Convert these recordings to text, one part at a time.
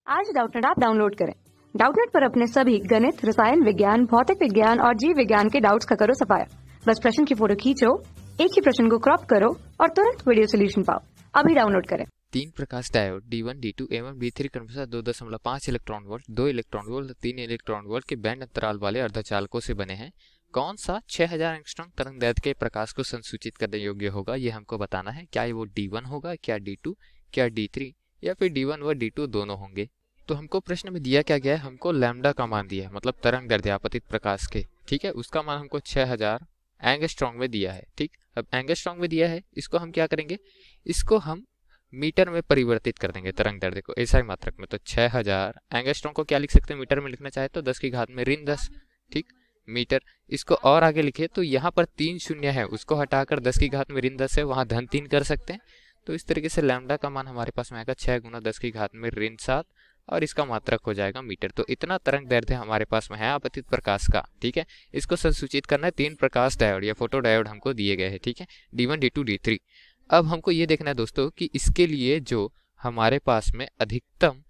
आज Doubtnut app download करें। Doubtnut पर अपने सभी गणित, रसायन विज्ञान, भौतिक विज्ञान और जीव विज्ञान के डाउट्स का करो सफाया। बस प्रश्न की फोटो खींचो, एक ही प्रश्न को क्रॉप करो और तुरंत वीडियो सोल्यूशन पाओ। अभी डाउनलोड करें। 3 प्रकाश डायोड D1, D2 एवं D3 क्रमशः 2.5 electron volt, 2 electron volt, 3 electron volt के बैंड अंतराल वाले अर्धचालकों से बने हैं। कौन सा 6000 एंगस्ट्रॉम तरंग दैर्ध्य के प्रकाश को संसूचित करने योग्य होगा, ये हमको बताना है। क्या वो D1 होगा, क्या D2, क्या D3 या फिर D1 व D2 दोनों होंगे। तो हमको प्रश्न में दिया क्या गया है, हमको लैम्डा का मान दिया है, मतलब तरंग दैर्ध्य आपतित प्रकाश के, ठीक है। उसका मान हमको 6000 एंगस्ट्रॉम में दिया है, ठीक। अब एंगस्ट्रॉम में दिया है, इसको हम क्या करेंगे, इसको हम मीटर में परिवर्तित कर देंगे तरंग दैर्ध्य को ऐसा ही मात्रक में। तो 6000 एंगस्ट्रॉम को क्या लिख सकते हैं, मीटर में लिखना चाहे तो 10 की घात में ऋण 10, ठीक, मीटर। इसको और आगे लिखे तो यहाँ पर 3 शून्य है, उसको हटाकर 10 की घात में ऋण 10 है, वहाँ धन 3 कर सकते हैं। तो इस तरीके से लैम्डा का मान हमारे पास में आएगा 6 गुना 10 की घात में ऋण 7 और इसका मात्रक हो जाएगा मीटर। तो इतना तरंग दैर्ध्य हमारे पास में है आपतित प्रकाश का, ठीक है। इसको संसूचित करना है 3 प्रकाश डायोड या फोटो डायोड हमको दिए गए हैं, ठीक है, D1, D2, D3। अब हमको ये देखना है दोस्तों कि इसके लिए जो हमारे पास में अधिकतम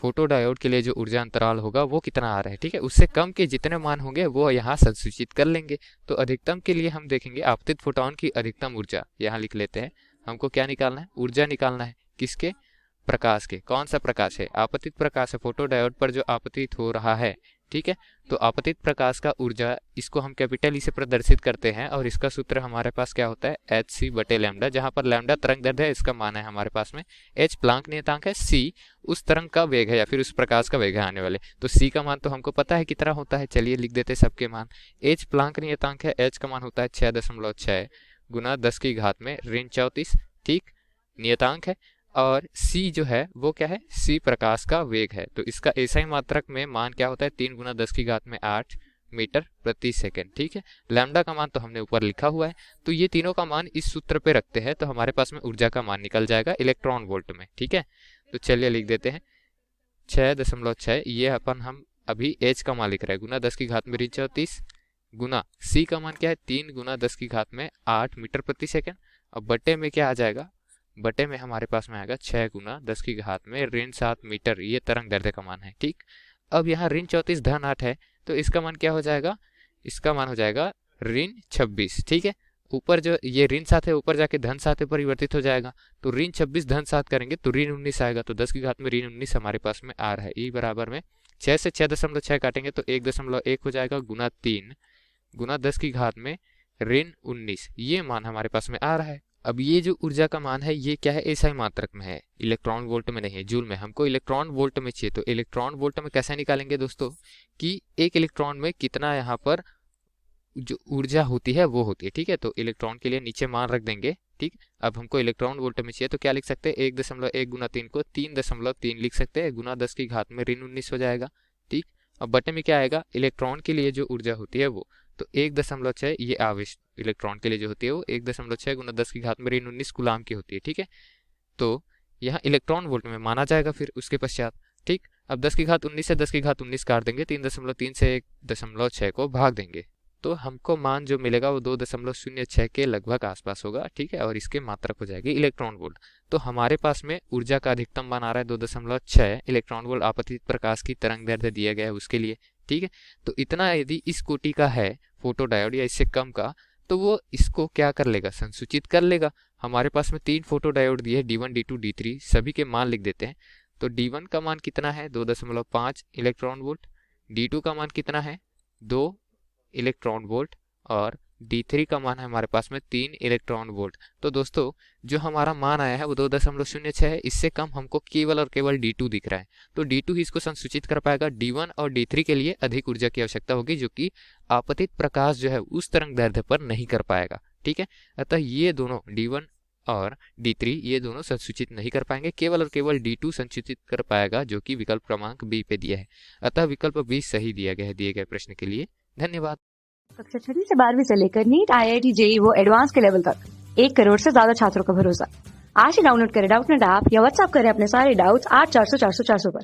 फोटो डायोड के लिए जो ऊर्जा अंतराल होगा वो कितना आ रहा है, ठीक है। उससे कम के जितने मान होंगे वो यहाँ संसूचित कर लेंगे। तो अधिकतम के लिए हम देखेंगे आपतित फोटोन की अधिकतम ऊर्जा, यहाँ लिख लेते हैं। हमको क्या निकालना है, ऊर्जा निकालना है। किसके, प्रकाश के। कौन सा प्रकाश है, आपतित प्रकाश है, फोटो डायोड पर जो आपतित हो रहा है, ठीक है। तो आपतित प्रकाश का ऊर्जा, इसको हम कैपिटल ई से प्रदर्शित करते हैं और इसका सूत्र हमारे पास क्या होता है, hc बटे लैम्डा, जहां पर लैम्डा तरंग दैर्ध्य है, इसका मान है हमारे पास में h प्लांक नियतांक है, c उस तरंग का वेग है या फिर उस प्रकाश का वेग है आने वाले। तो c का मान तो हमको पता है कितना होता है, चलिए लिख देते सबके मान। h प्लांक नियतांक है, h का मान होता है 6.6 गुना 10 की घात में ऋण 34, ठीक, नियतांक है। और c जो है वो क्या है, c प्रकाश का वेग है। तो इसका ऐसा ही मात्रक में मान क्या होता है, 3 गुना 10 की घात में 8 मीटर प्रति सेकेंड, ठीक है। लैम्डा का मान तो हमने ऊपर लिखा हुआ है। तो ये तीनों का मान इस सूत्र पे रखते हैं तो हमारे पास में ऊर्जा का मान निकल जाएगा इलेक्ट्रॉन वोल्ट में, ठीक है। तो चलिए लिख देते हैं 6.6, ये अपन हम अभी h का मान लिख रहे हैं, गुना 10 की घात में ऋण 34 गुना c का मान क्या है, 3 गुना 10 की घात में 8 मीटर प्रति सेकेंड। अब बटे में क्या आ जाएगा, बटे में हमारे पास में आएगा 6 गुना 10 की घात में ऋण 7 मीटर, ये तरंग दैर्ध्य का मान है, ठीक। अब यहाँ ऋण 34 धन 8 है तो इसका मान क्या हो जाएगा, इसका मान हो जाएगा ऋण 26, ठीक है। ऊपर जो ये ऋण 7 है, ऊपर जाके धन 7 में परिवर्तित हो जाएगा। तो ऋण 26 धन 7 करेंगे तो ऋण 19 आएगा। तो 10 की घात में ऋण 19 हमारे पास में आ रहा है। ई बराबर में 6 से 6.6 काटेंगे तो 1.1 हो जाएगा, गुना 3 गुना 10 की घात में ऋण 19, ये मान हमारे पास में आ रहा है। अब ये जो ऊर्जा का मान है ये क्या है, ऐसा ही मात्रक में है, इलेक्ट्रॉन वोल्ट में नहीं है, जूल में। हमको इलेक्ट्रॉन वोल्ट में चाहिए। तो इलेक्ट्रॉन वोल्ट में कैसे निकालेंगे दोस्तों, कि एक इलेक्ट्रॉन में कितना यहाँ पर जो ऊर्जा होती है वो होती है, ठीक है। तो इलेक्ट्रॉन के लिए नीचे मान रख देंगे, ठीक। अब हमको इलेक्ट्रॉन वोल्ट में चाहिए तो क्या लिख सकते हैं, 1.1 गुना 3 को 3.3 लिख सकते हैं, गुना 10 की घात में ऋण 19 हो जाएगा, ठीक। अब बटे में क्या आएगा, इलेक्ट्रॉन के लिए जो ऊर्जा होती है वो, तो 1.6 ये आवेश इलेक्ट्रॉन के लिए जो होती है वो 1.6 गुना 10 की घात में ऋण 19 कूलाम की होती है, ठीक है। तो यहाँ इलेक्ट्रॉन वोल्ट में माना जाएगा फिर उसके पश्चात, ठीक। अब 10 की घात 19 से 10 की घात 19 काट देंगे, 3.3 से 1.6 को भाग देंगे तो हमको मान जो मिलेगा वो 2.06 के लगभग आसपास होगा, ठीक है। और इसके मात्रक हो जाएगी इलेक्ट्रॉन वोल्ट। तो हमारे पास में ऊर्जा का अधिकतम मान आ रहा है 2.6 इलेक्ट्रॉन वोल्ट आपतित प्रकाश की तरंग दैर्ध्य दिया गया है उसके लिए, ठीक है। तो इतना यदि इस कोटि का है फोटो डायोड या इससे कम का, तो वो इसको क्या कर लेगा, संसूचित कर लेगा। हमारे पास में 3 फोटो डायोड दिए, D1, D2, D3, सभी के मान लिख देते हैं। तो D1 का मान कितना है, 2.5 इलेक्ट्रॉन वोल्ट। D2 का मान कितना है, 2 इलेक्ट्रॉन वोल्ट। और D3 का मान है हमारे पास में 3 इलेक्ट्रॉन वोल्ट। तो दोस्तों जो हमारा मान आया है वो 2.06 है, इससे कम हमको केवल और केवल D2 दिख रहा है। तो D2 ही इसको संसूचित कर पाएगा। D1 और D3 के लिए अधिक ऊर्जा की आवश्यकता होगी, जो कि आपतित प्रकाश जो है उस तरंग दैर्ध्य पर नहीं कर पाएगा, ठीक है। अतः ये दोनों D1 और D3 ये दोनों संसूचित नहीं कर पाएंगे, केवल और केवल D2 संसूचित कर पाएगा, जो कि विकल्प क्रमांक बी पे दिया है। अतः विकल्प बी सही दिया गया है दिए गए प्रश्न के लिए। धन्यवाद। कक्षा 6 से 12वीं से लेकर नीट, IIT, JEE वो एडवांस के लेवल तक 1 करोड़ से ज्यादा छात्रों का भरोसा। आज ही डाउनलोड करें डाउटनेट ऐप या व्हाट्सएप करें अपने सारे डाउट्स 8400 400 400 पर।